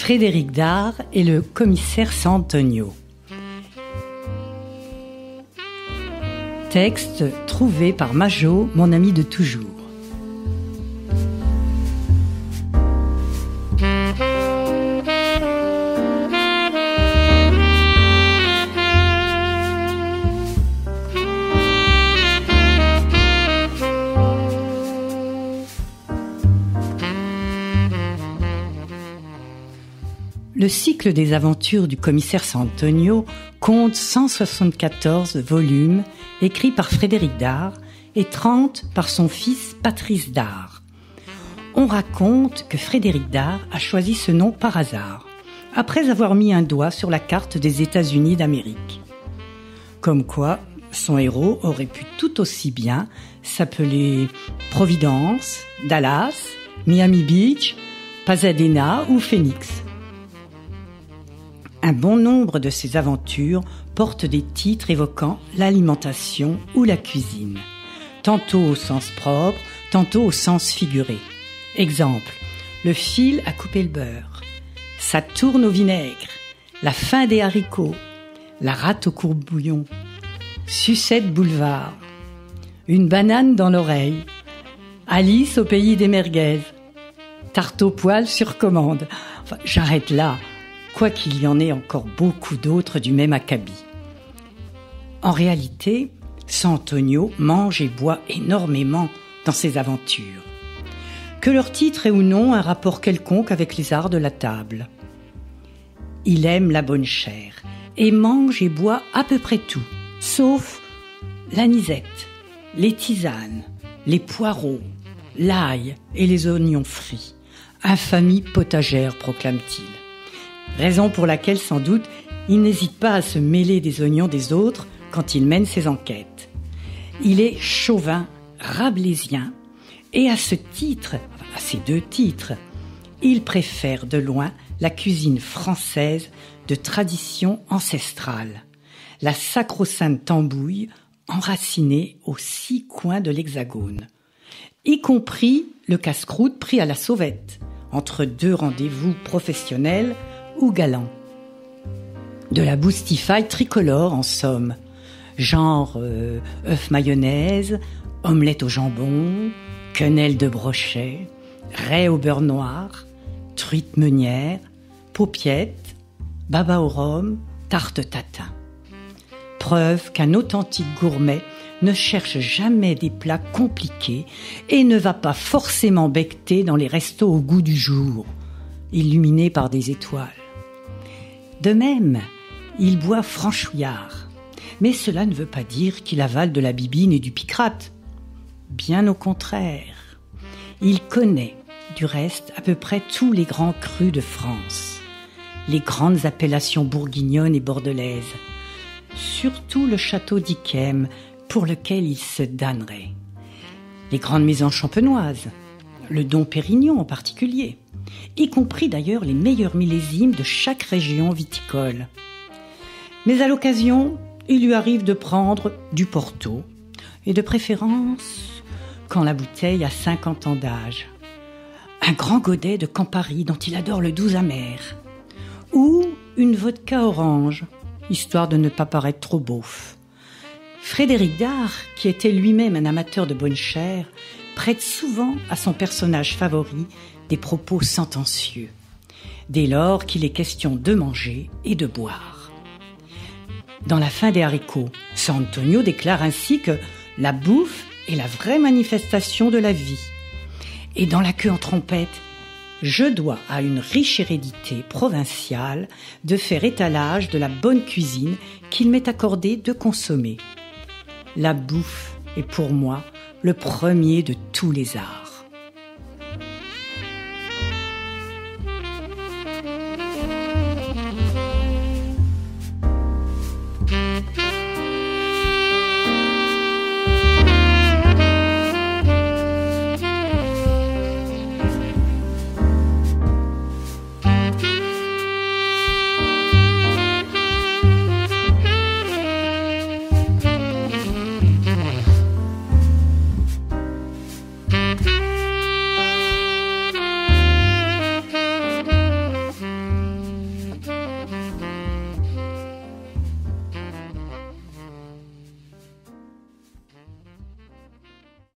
Frédéric Dard et le commissaire Sant'Antonio. Texte trouvé par Majo, mon ami de toujours. Le cycle des aventures du commissaire Sant'Antonio compte 174 volumes écrits par Frédéric Dard et 30 par son fils Patrice Dard. On raconte que Frédéric Dard a choisi ce nom par hasard, après avoir mis un doigt sur la carte des États-Unis d'Amérique. Comme quoi, son héros aurait pu tout aussi bien s'appeler Providence, Dallas, Miami Beach, Pasadena ou Phoenix. Un bon nombre de ces aventures portent des titres évoquant l'alimentation ou la cuisine, tantôt au sens propre, tantôt au sens figuré. Exemple, le fil à couper le beurre, ça tourne au vinaigre, la fin des haricots, la rate au courbouillon, sucette boulevard, une banane dans l'oreille, Alice au pays des merguez, tarte aux poils sur commande. Enfin, j'arrête là. Quoi qu'il y en ait encore beaucoup d'autres du même acabit. En réalité, Sant'Antonio mange et boit énormément dans ses aventures. Que leur titre ait ou non un rapport quelconque avec les arts de la table. Il aime la bonne chair et mange et boit à peu près tout, sauf l'anisette, les tisanes, les poireaux, l'ail et les oignons frits. Infamie potagère, proclame-t-il. Raison pour laquelle, sans doute, il n'hésite pas à se mêler des oignons des autres quand il mène ses enquêtes. Il est chauvin, rabelaisien, et à ces deux titres, il préfère de loin la cuisine française de tradition ancestrale, la sacro-sainte tambouille enracinée aux 6 coins de l'Hexagone, y compris le casse-croûte pris à la sauvette, entre 2 rendez-vous professionnels ou galant. De la boustifaille tricolore en somme, genre œuf mayonnaise, omelette au jambon, quenelle de brochet, raie au beurre noir, truite meunière, paupiette, baba au rhum, tarte tatin. Preuve qu'un authentique gourmet ne cherche jamais des plats compliqués et ne va pas forcément becqueter dans les restos au goût du jour, illuminés par des étoiles. De même, il boit franchouillard, mais cela ne veut pas dire qu'il avale de la bibine et du picrate. Bien au contraire. Il connaît, du reste, à peu près tous les grands crus de France, les grandes appellations bourguignonnes et bordelaises, surtout le château d'Yquem, pour lequel il se damnerait, les grandes maisons champenoises, le Dom Pérignon en particulier, y compris d'ailleurs les meilleurs millésimes de chaque région viticole. Mais à l'occasion, il lui arrive de prendre du Porto, et de préférence quand la bouteille a 50 ans d'âge, un grand godet de Campari dont il adore le doux amer, ou une vodka orange, histoire de ne pas paraître trop beauf. Frédéric Dard, qui était lui-même un amateur de bonne chair, prête souvent à son personnage favori des propos sentencieux, dès lors qu'il est question de manger et de boire. Dans La fin des haricots, Sant'Antonio déclare ainsi que la bouffe est la vraie manifestation de la vie. Et dans La queue en trompette, je dois à une riche hérédité provinciale de faire étalage de la bonne cuisine qu'il m'est accordé de consommer. La bouffe est pour moi le premier de tous les arts.